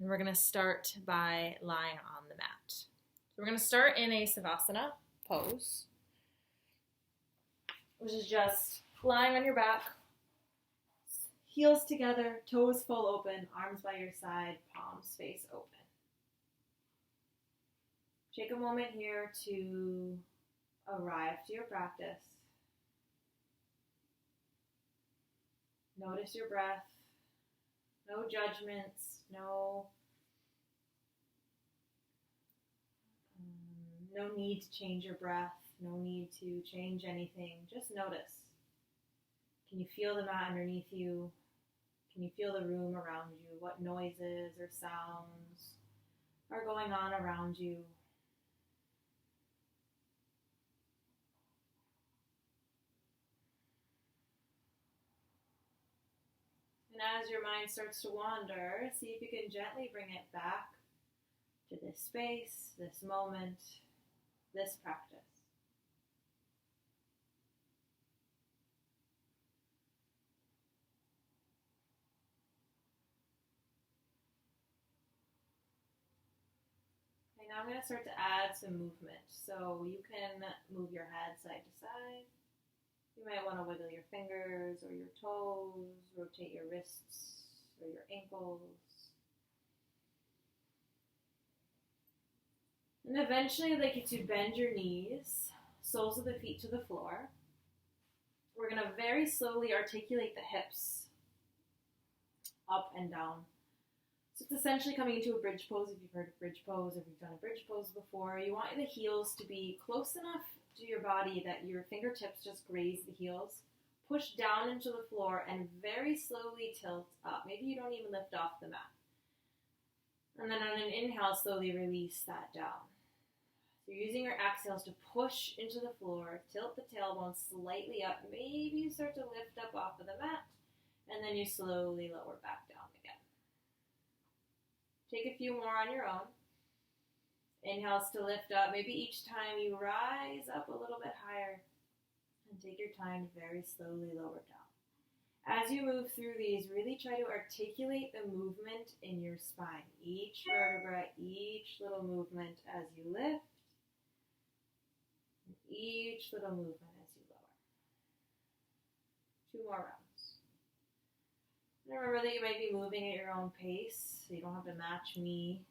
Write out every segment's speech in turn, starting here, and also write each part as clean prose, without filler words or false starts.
And we're going to start by lying on the mat. So we're going to start in a Savasana pose, which is just lying on your back, heels together, toes full open, arms by your side, palms face open. Take a moment here to arrive to your practice. Notice your breath. No judgments, no need to change your breath, no need to change anything. Just notice. Can you feel the mat underneath you? Can you feel the room around you? What noises or sounds are going on around you? And as your mind starts to wander, see if you can gently bring it back to this space, this moment, this practice. Okay, now I'm going to start to add some movement. So you can move your head side to side. You might want to wiggle your fingers or your toes, rotate your wrists or your ankles. And eventually I'd like you to bend your knees, soles of the feet to the floor. We're going to very slowly articulate the hips up and down. So it's essentially coming into a bridge pose. If you've heard of bridge pose, if you've done a bridge pose before, you want the heels to be close enough to your body that your fingertips just graze the heels. Push down into the floor and very slowly tilt up. Maybe you don't even lift off the mat. And then on an inhale, slowly release that down. So you're using your exhales to push into the floor, tilt the tailbone slightly up. Maybe you start to lift up off of the mat, and then you slowly lower back down again. Take a few more on your own. Inhales to lift up. Maybe each time you rise up a little bit higher, and take your time to very slowly lower down. As you move through these, really try to articulate the movement in your spine. Each vertebra, each little movement as you lift, and each little movement as you lower. 2 more rounds. And remember that you might be moving at your own pace, so you don't have to match me.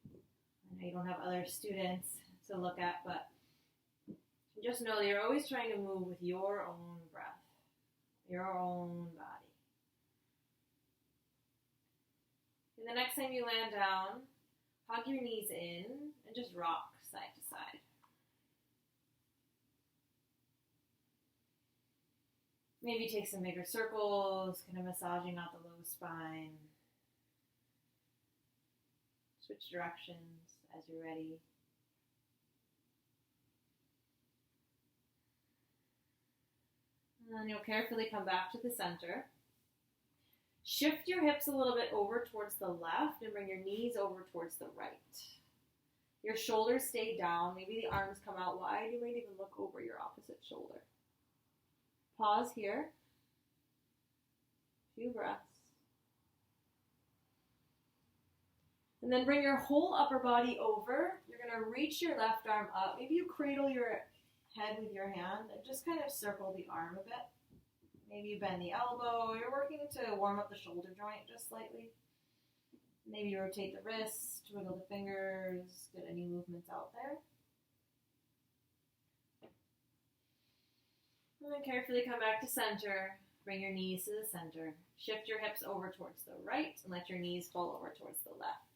I know you don't have other students to look at, but just know that you're always trying to move with your own breath. Your own body. And the next time you land down, hug your knees in and just rock side to side. Maybe take some bigger circles, kind of massaging out the low spine. Switch directions as you're ready. And then you'll carefully come back to the center. Shift your hips a little bit over towards the left and bring your knees over towards the right. Your shoulders stay down. Maybe the arms come out wide. You might even look over your opposite shoulder. Pause here. A few breaths. And then bring your whole upper body over. You're going to reach your left arm up. Maybe you cradle your head with your hand and just kind of circle the arm a bit. Maybe you bend the elbow. You're working to warm up the shoulder joint just slightly. Maybe you rotate the wrist, wiggle the fingers, get any movements out there. And then carefully come back to center. Bring your knees to the center. Shift your hips over towards the right and let your knees fall over towards the left.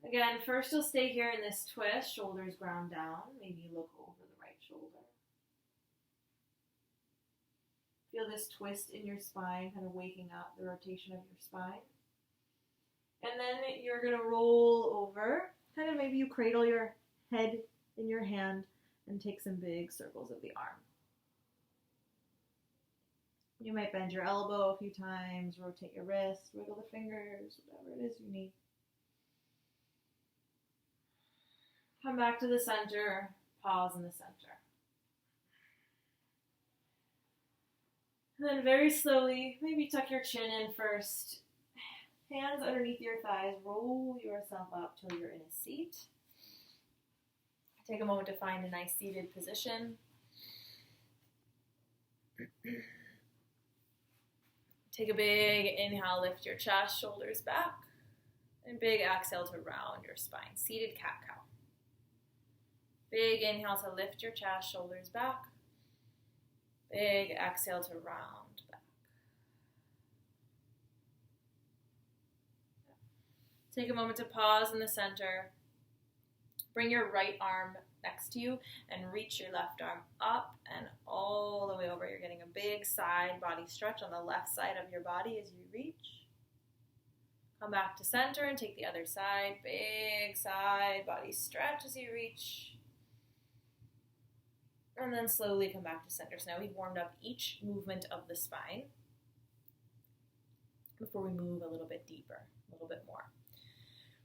Again, first you'll stay here in this twist, shoulders ground down. Maybe you look over the right shoulder. Feel this twist in your spine, kind of waking up the rotation of your spine. And then you're going to roll over. Kind of maybe you cradle your head in your hand and take some big circles of the arm. You might bend your elbow a few times, rotate your wrist, wiggle the fingers, whatever it is you need. Come back to the center, pause in the center. And then very slowly, maybe tuck your chin in first. Hands underneath your thighs. Roll yourself up till you're in a seat. Take a moment to find a nice seated position. Take a big inhale, lift your chest, shoulders back. And big exhale to round your spine. Seated cat-cow. Big inhale to lift your chest, shoulders back. Big exhale to round back. Take a moment to pause in the center. Bring your right arm next to you and reach your left arm up and all the way over. You're getting a big side body stretch on the left side of your body as you reach. Come back to center and take the other side. Big side body stretch as you reach. And then slowly come back to center. So now we've warmed up each movement of the spine before we move a little bit deeper, a little bit more.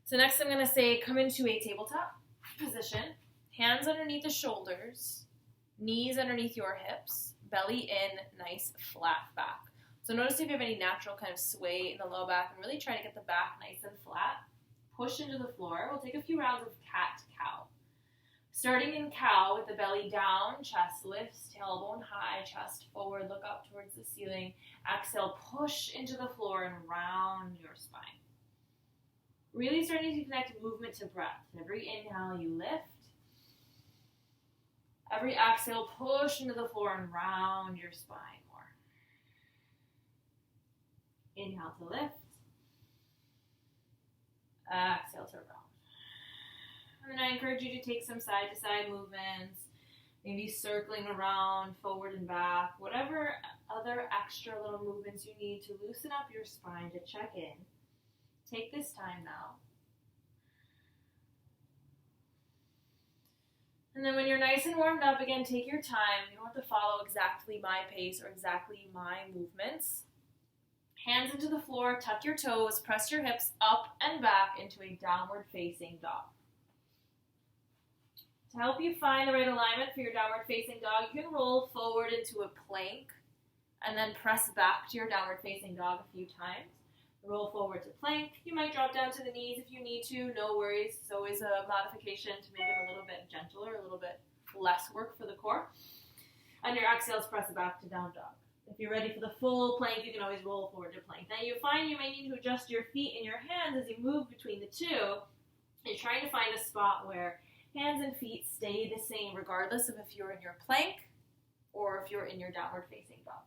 So next I'm going to say come into a tabletop position. Hands underneath the shoulders, knees underneath your hips, belly in, nice flat back. So notice if you have any natural kind of sway in the low back and really try to get the back nice and flat. Push into the floor. We'll take a few rounds of cat-cow. Starting in cow with the belly down, chest lifts, tailbone high, chest forward, look up towards the ceiling. Exhale, push into the floor and round your spine. Really starting to connect movement to breath. Every inhale you lift. Every exhale, push into the floor and round your spine more. Inhale to lift. Exhale to round. And then I encourage you to take some side-to-side movements, maybe circling around, forward and back, whatever other extra little movements you need to loosen up your spine to check in. Take this time now. And then when you're nice and warmed up, again, take your time. You don't have to follow exactly my pace or exactly my movements. Hands into the floor, tuck your toes, press your hips up and back into a downward facing dog. To help you find the right alignment for your downward facing dog, you can roll forward into a plank and then press back to your downward facing dog a few times. Roll forward to plank. You might drop down to the knees if you need to. No worries. It's always a modification to make it a little bit gentler, a little bit less work for the core. On your exhales, press it back to down dog. If you're ready for the full plank, you can always roll forward to plank. Now you find you may need to adjust your feet and your hands as you move between the two. You're trying to find a spot where hands and feet stay the same regardless of if you're in your plank or if you're in your downward facing dog.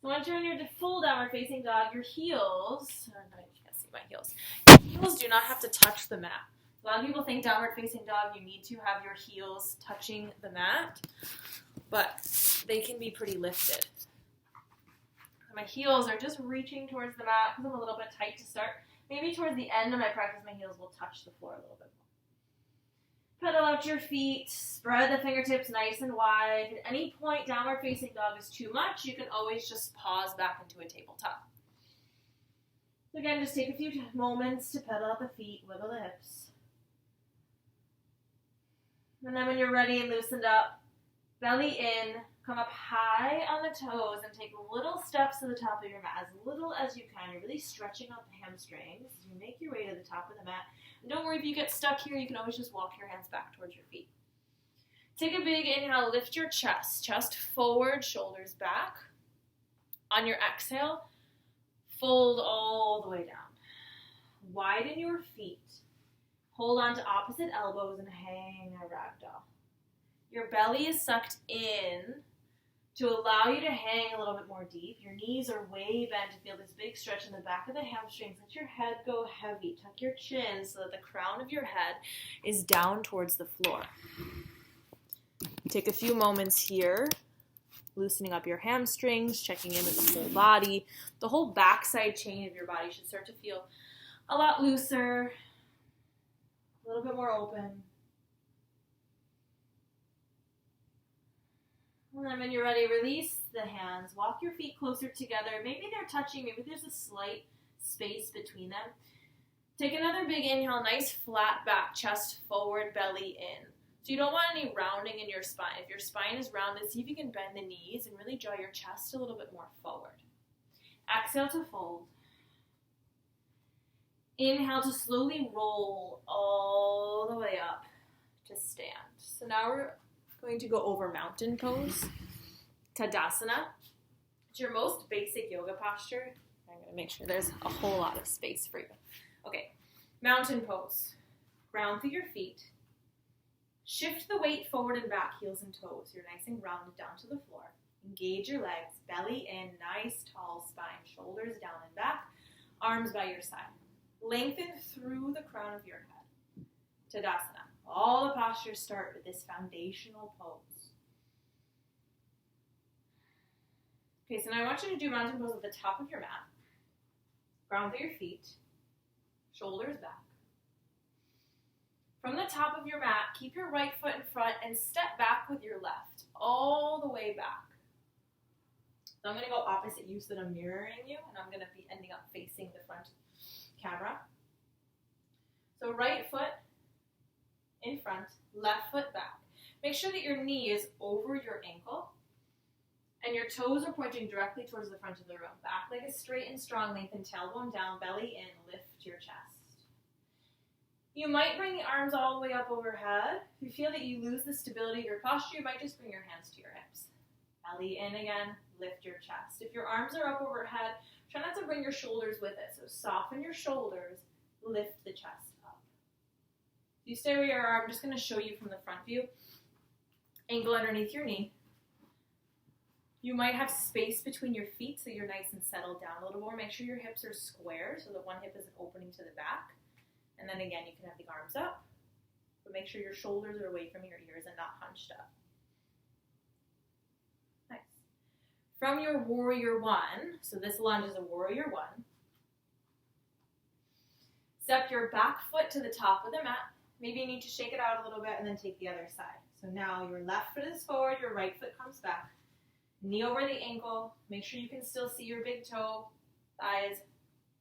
So once you're in your full downward facing dog, your heels, I can't see my heels, your heels do not have to touch the mat. A lot of people think downward facing dog, you need to have your heels touching the mat, but they can be pretty lifted. My heels are just reaching towards the mat because I'm a little bit tight to start. Maybe towards the end of my practice, my heels will touch the floor a little bit more. Pedal out your feet, spread the fingertips nice and wide. At any point, downward facing dog is too much, you can always just pause back into a tabletop. So again, just take a few moments to pedal out the feet, wiggle the hips. And then when you're ready and loosened up, belly in, come up high on the toes and take little steps to the top of your mat, as little as you can. You're really stretching out the hamstrings as you make your way to the top of the mat. And don't worry if you get stuck here, you can always just walk your hands back towards your feet. Take a big inhale, lift your chest forward, shoulders back. On your exhale, fold all the way down. Widen your feet. Hold on to opposite elbows and hang a ragdoll. Your belly is sucked in to allow you to hang a little bit more deep. Your knees are way bent to feel this big stretch in the back of the hamstrings. Let your head go heavy. Tuck your chin so that the crown of your head is down towards the floor. Take a few moments here, loosening up your hamstrings, checking in with the whole body. The whole backside chain of your body should start to feel a lot looser, a little bit more open. And then when you're ready, release the hands. Walk your feet closer together. Maybe they're touching. Maybe there's a slight space between them. Take another big inhale. Nice flat back, chest forward, belly in. So you don't want any rounding in your spine. If your spine is rounded, see if you can bend the knees and really draw your chest a little bit more forward. Exhale to fold. Inhale to slowly roll all the way up to stand. So now we're going to go over mountain pose, Tadasana. It's your most basic yoga posture. I'm going to make sure there's a whole lot of space for you. Okay, mountain pose. Ground through your feet. Shift the weight forward and back, heels and toes. You're nice and grounded down to the floor. Engage your legs, belly in, nice tall spine, shoulders down and back, arms by your side. Lengthen through the crown of your head. Tadasana. All the postures start with this foundational pose. Okay, so now I want you to do mountain pose at the top of your mat. Ground through your feet, shoulders back. From the top of your mat, keep your right foot in front and step back with your left, all the way back. So I'm going to go opposite you so that I'm mirroring you, and I'm going to be ending up facing the front camera. So right foot in front, left foot back. Make sure that your knee is over your ankle, and your toes are pointing directly towards the front of the room. Back leg is straight and strong, lengthen tailbone down, belly in, lift your chest. You might bring the arms all the way up overhead. If you feel that you lose the stability of your posture, you might just bring your hands to your hips. Belly in again, lift your chest. If your arms are up overhead, try not to bring your shoulders with it. So soften your shoulders, lift the chest up. You stay where you are. I'm just going to show you from the front view. Ankle underneath your knee. You might have space between your feet so you're nice and settled down a little more. Make sure your hips are square so that one hip isn't opening to the back. And then again, you can have the arms up, but make sure your shoulders are away from your ears and not hunched up. Nice. From your warrior one, so this lunge is a warrior one, step your back foot to the top of the mat. Maybe you need to shake it out a little bit and then take the other side. So now your left foot is forward, your right foot comes back. Knee over the ankle. Make sure you can still see your big toe, thighs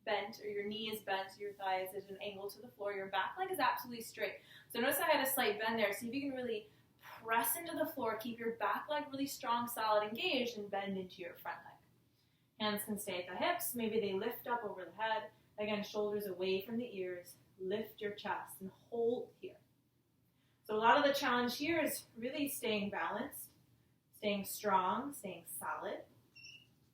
bent, or your knee is bent, your thighs is an angle to the floor. Your back leg is absolutely straight. So notice I had a slight bend there. See if you can really press into the floor. Keep your back leg really strong, solid, engaged, and bend into your front leg. Hands can stay at the hips. Maybe they lift up over the head. Again, shoulders away from the ears. Lift your chest and hold here. So a lot of the challenge here is really staying balanced, staying strong, staying solid.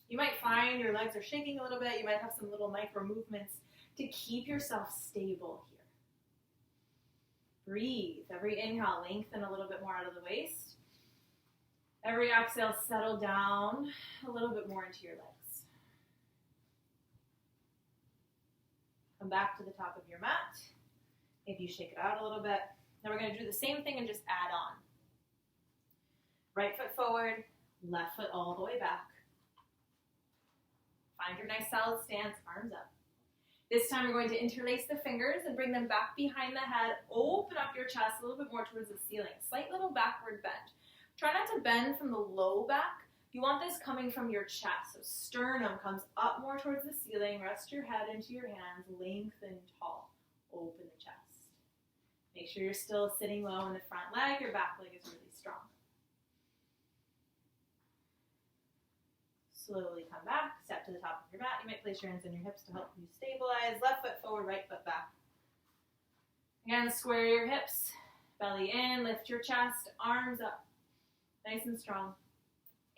You might find your legs are shaking a little bit. You might have some little micro movements to keep yourself stable here. Breathe. Every inhale, lengthen a little bit more out of the waist. Every exhale, settle down a little bit more into your legs. Come back to the top of your mat. Maybe you shake it out a little bit. Now we're going to do the same thing and just add on. Right foot forward, left foot all the way back. Find your nice solid stance, arms up. This time we're going to interlace the fingers and bring them back behind the head. Open up your chest a little bit more towards the ceiling. Slight little backward bend. Try not to bend from the low back. You want this coming from your chest. So sternum comes up more towards the ceiling. Rest your head into your hands. Lengthen tall. Open the chest. Make sure you're still sitting low in the front leg. Your back leg is really strong. Slowly come back, step to the top of your mat. You might place your hands on your hips to help you stabilize. Left foot forward, right foot back. Again, square your hips, belly in, lift your chest, arms up, nice and strong.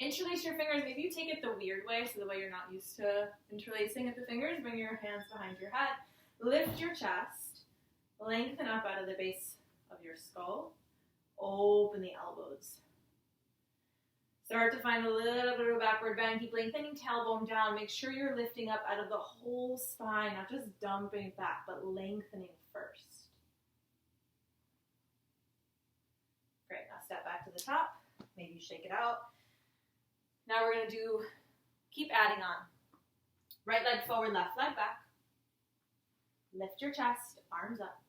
Interlace your fingers. Maybe you take it the weird way, so the way you're not used to interlacing at the fingers. Bring your hands behind your head. Lift your chest, lengthen up out of the base of your skull. Open the elbows. Start to find a little bit of a backward bend. Keep lengthening tailbone down. Make sure you're lifting up out of the whole spine, not just dumping back, but lengthening first. Great, now step back to the top. Maybe you shake it out. Now we're going to keep adding on. Right leg forward, left leg back. Lift your chest, arms up.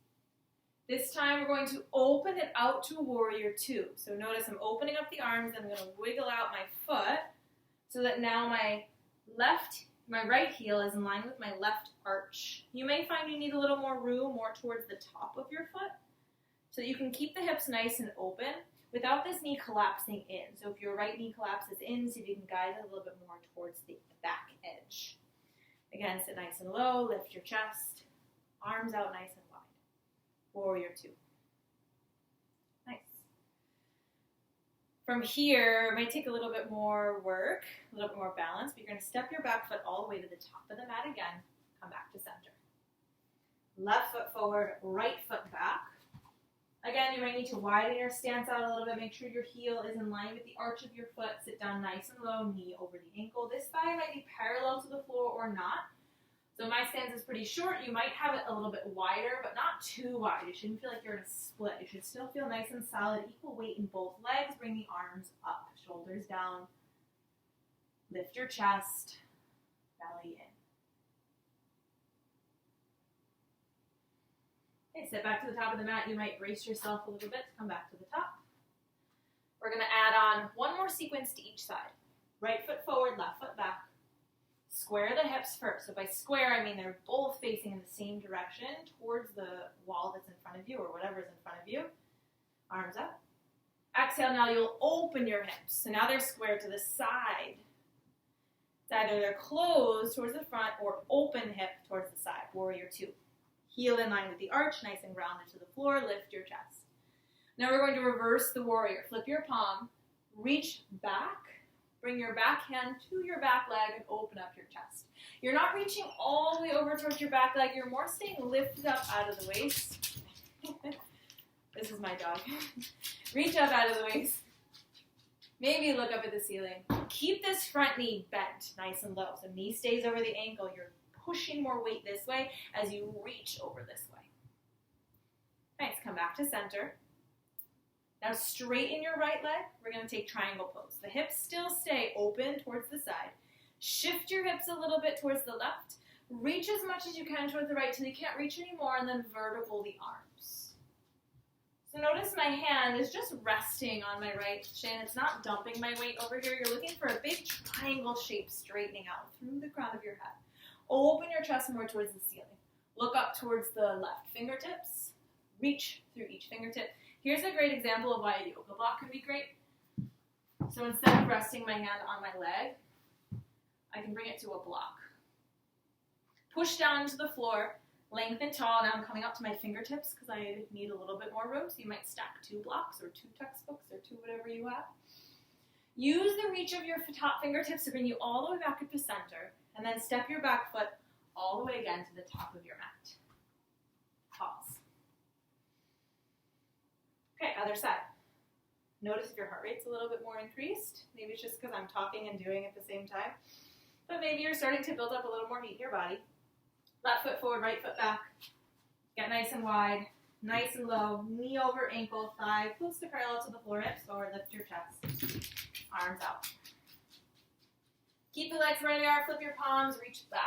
This time we're going to open it out to warrior two. So notice I'm opening up the arms, and I'm going to wiggle out my foot so that now my right heel is in line with my left arch. You may find you need a little more room, more towards the top of your foot, so that you can keep the hips nice and open without this knee collapsing in. So if your right knee collapses in, see if you can guide it a little bit more towards the back edge. Again, sit nice and low, lift your chest, Arms out nice and wide. Warrior two. Nice. From here, it might take a little bit more work, a little bit more balance, but you're going to step your back foot all the way to the top of the mat again. Come back to center. Left foot forward, right foot back. Again, you might need to widen your stance out a little bit. Make sure your heel is in line with the arch of your foot. Sit down nice and low, knee over the ankle. This thigh might be parallel to the floor or not. So my stance is pretty short. You might have it a little bit wider, but not too wide. You shouldn't feel like you're in a split. You should still feel nice and solid, equal weight in both legs. Bring the arms up, shoulders down. Lift your chest, belly in. Okay, sit back to the top of the mat. You might brace yourself a little bit to come back to the top. We're going to add on one more sequence to each side. Right foot forward, left foot back. Square the hips first. So by square, I mean they're both facing in the same direction towards the wall that's in front of you or whatever's in front of you. Arms up. Exhale, now you'll open your hips. So now they're square to the side. It's either they're closed towards the front or open hip towards the side. Warrior two. Heel in line with the arch, nice and grounded to the floor. Lift your chest. Now we're going to reverse the warrior. Flip your palm, reach back, bring your back hand to your back leg and open up your chest. You're not reaching all the way over towards your back leg. You're more staying lifted up out of the waist. This is my dog. Reach up out of the waist. Maybe look up at the ceiling. Keep this front knee bent nice and low. So knee stays over the ankle. You're pushing more weight this way as you reach over this way. Nice. Come back to center. Now straighten your right leg. We're going to take triangle pose. The hips still stay open towards the side. Shift your hips a little bit towards the left. Reach as much as you can towards the right till you can't reach anymore, and then vertical the arms. So notice my hand is just resting on my right shin. It's not dumping my weight over here. You're looking for a big triangle shape straightening out through the crown of your head. Open your chest more towards the ceiling. Look up towards the left fingertips. Reach through each fingertip. Here's a great example of why a yoga block can be great. So instead of resting my hand on my leg, I can bring it to a block. Push down into the floor, lengthen tall. Now I'm coming up to my fingertips because I need a little bit more room. So you might stack 2 blocks or 2 textbooks or 2 whatever you have. Use the reach of your top fingertips to bring you all the way back up to center. And then step your back foot all the way again to the top of your mat. Pause. Okay, other side. Notice if your heart rate's a little bit more increased. Maybe it's just because I'm talking and doing at the same time. But maybe you're starting to build up a little more heat in your body. Left foot forward, right foot back. Get nice and wide, nice and low. Knee over ankle, thigh close to parallel to the floor. Hips forward, lift your chest. Arms out. Keep the legs where they are. Flip your palms, reach back.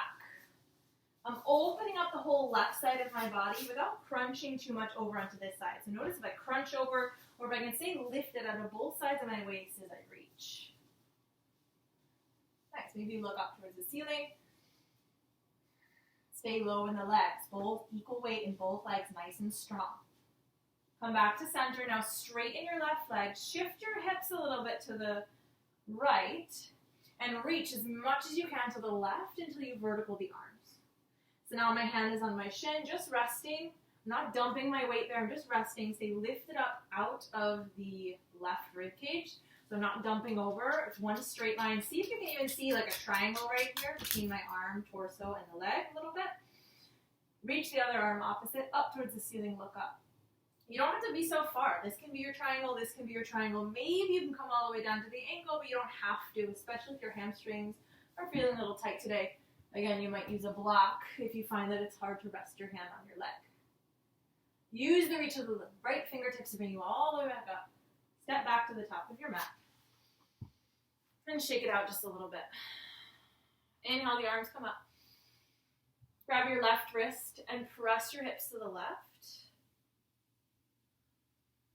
I'm opening up the whole left side of my body without crunching too much over onto this side. So notice if I crunch over or if I can stay lifted out of both sides of my waist as I reach. Nice. Maybe look up towards the ceiling. Stay low in the legs. Both equal weight in both legs, nice and strong. Come back to center. Now straighten your left leg. Shift your hips a little bit to the right and reach as much as you can to the left until you vertical the arms. So now my hand is on my shin, just resting. I'm not dumping my weight there. I'm just resting. Stay lifted up out of the left rib cage. So I'm not dumping over. It's one straight line. See if you can even see like a triangle right here between my arm, torso, and the leg a little bit. Reach the other arm opposite, up towards the ceiling, look up. You don't have to be so far. This can be your triangle. This can be your triangle. Maybe you can come all the way down to the ankle, but you don't have to, especially if your hamstrings are feeling a little tight today. Again, you might use a block if you find that it's hard to rest your hand on your leg. Use the reach of the right fingertips to bring you all the way back up. Step back to the top of your mat. And shake it out just a little bit. Inhale, the arms come up. Grab your left wrist and press your hips to the left.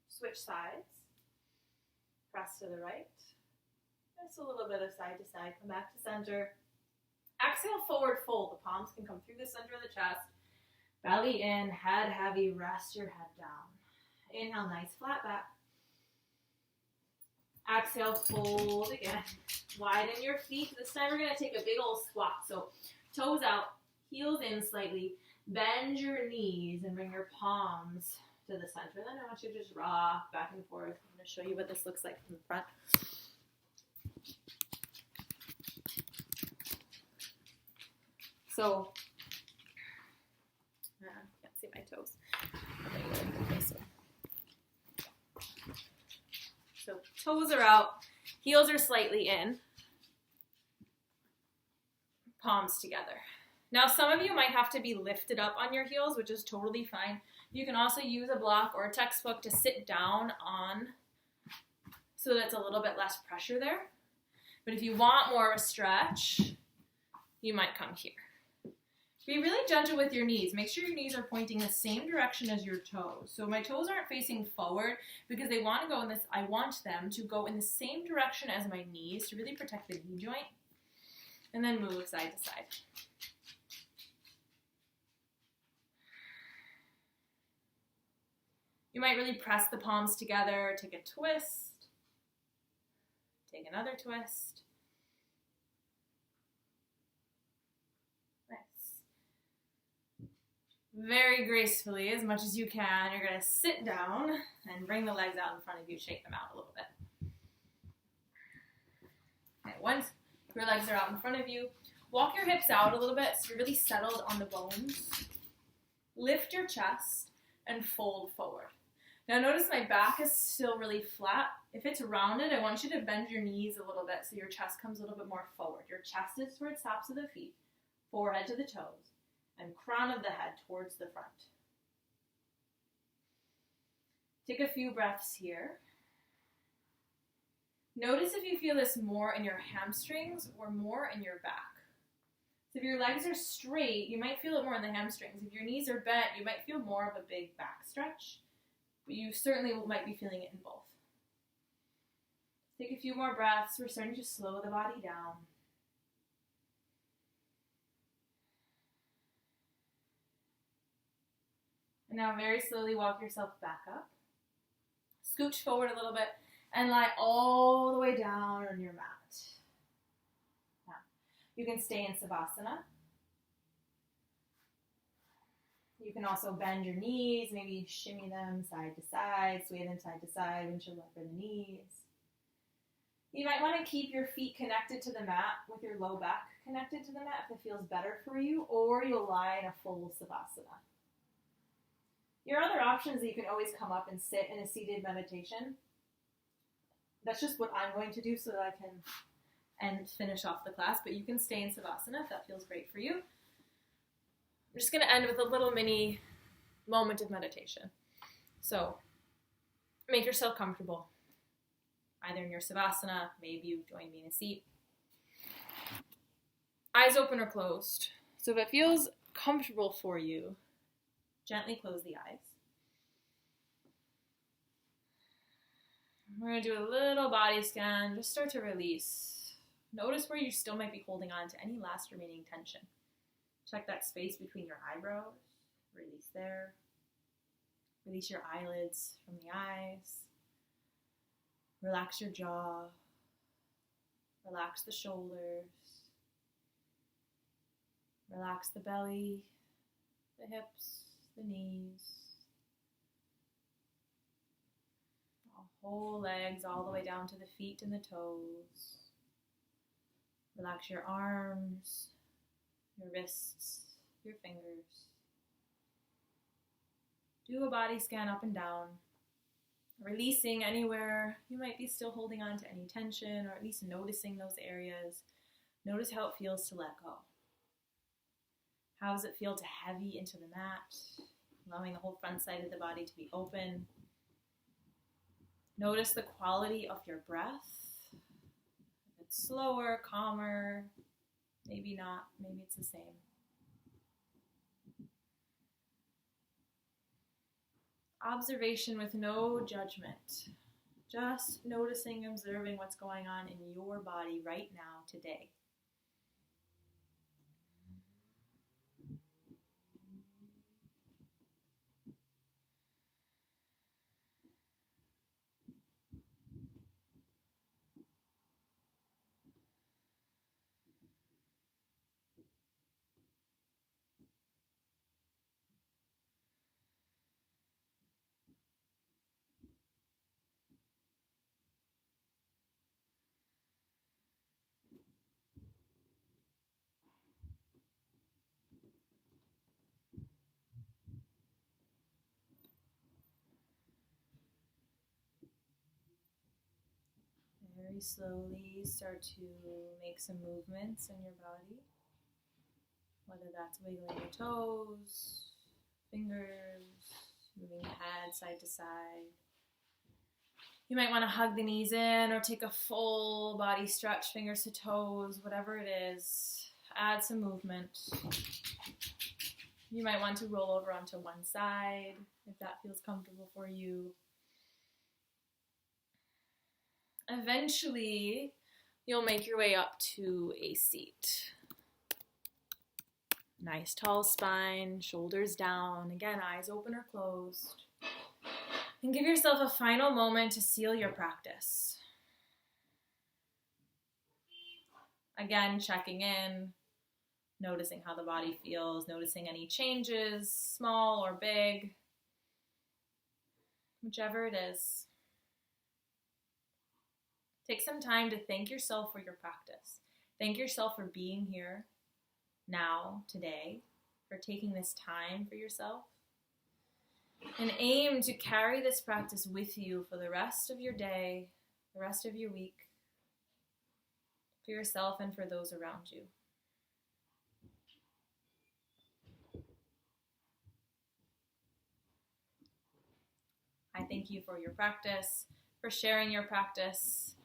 Switch sides. Press to the right. Just a little bit of side to side. Come back to center. Exhale, forward fold. The palms can come through the center of the chest. Belly in, head heavy. Rest your head down. Inhale, nice flat back. Exhale, fold again. Widen your feet. This time we're going to take a big old squat. So toes out, heels in slightly, Bend your knees and bring your palms to the center. Then I want you to just rock back and forth. I'm going to show you what this looks like from the front. So, can't see my toes. So toes are out, heels are slightly in, palms together. Now some of you might have to be lifted up on your heels, which is totally fine. You can also use a block or a textbook to sit down on so that it's a little bit less pressure there. But if you want more of a stretch, you might come here. Be really gentle with your knees. Make sure your knees are pointing the same direction as your toes. So my toes aren't facing forward because they want to go in this, I want them to go in the same direction as my knees to really protect the knee joint. And then move side to side. You might really press the palms together, take a twist, take another twist. Very gracefully, as much as you can, you're going to sit down and bring the legs out in front of you, shake them out a little bit. Okay, once your legs are out in front of you, walk your hips out a little bit so you're really settled on the bones. Lift your chest and fold forward. Now notice my back is still really flat. If it's rounded, I want you to bend your knees a little bit so your chest comes a little bit more forward. Your chest is towards tops of the feet, forehead to the toes, and crown of the head towards the front. Take a few breaths here. Notice if you feel this more in your hamstrings or more in your back. So if your legs are straight, you might feel it more in the hamstrings. If your knees are bent, you might feel more of a big back stretch, but you certainly might be feeling it in both. Take a few more breaths. We're starting to slow the body down. And now very slowly walk yourself back up. Scooch forward a little bit and lie all the way down on your mat. Now, you can stay in Savasana. You can also bend your knees, maybe shimmy them side to side, sway them side to side, windshield wiper the knees. You might want to keep your feet connected to the mat with your low back connected to the mat if it feels better for you, or you'll lie in a full Savasana. Your other option is that you can always come up and sit in a seated meditation. That's just what I'm going to do so that I can finish off the class, but you can stay in Savasana if that feels great for you. I'm just going to end with a little mini moment of meditation. So make yourself comfortable, either in your Savasana, maybe you join me in a seat. Eyes open or closed. So if it feels comfortable for you, gently close the eyes. We're going to do a little body scan. Just start to release. Notice where you still might be holding on to any last remaining tension. Check that space between your eyebrows. Release there. Release your eyelids from the eyes. Relax your jaw. Relax the shoulders. Relax the belly, the hips, the knees. Whole legs all the way down to the feet and the toes. Relax your arms, your wrists, your fingers. Do a body scan up and down, releasing anywhere you might be still holding on to any tension, or at least noticing those areas. Notice how it feels to let go. How does it feel to heavy into the mat, allowing the whole front side of the body to be open? Notice the quality of your breath. If it's slower, calmer, maybe not, maybe it's the same. Observation with no judgment. Just noticing, observing what's going on in your body right now, today. very slowly start to make some movements in your body, whether that's wiggling your toes, fingers, moving the head side to side. You might want to hug the knees in or take a full body stretch, fingers to toes, whatever it is. Add some movement. You might want to roll over onto one side if that feels comfortable for you. Eventually, you'll make your way up to a seat. Nice tall spine, shoulders down. Again, eyes open or closed. And give yourself a final moment to seal your practice. Again, checking in, noticing how the body feels, noticing any changes, small or big, whichever it is. Take some time to thank yourself for your practice. Thank yourself for being here now, today, for taking this time for yourself. And aim to carry this practice with you for the rest of your day, the rest of your week, for yourself and for those around you. I thank you for your practice, for sharing your practice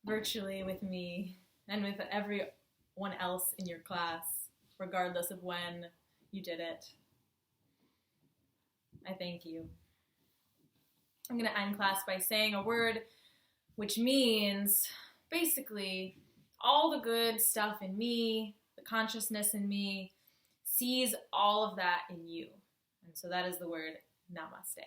virtually with me and with everyone else in your class, regardless of when you did it. I thank you. I'm going to end class by saying a word which means basically all the good stuff in me, the consciousness in me, sees all of that in you. And so that is the word namaste.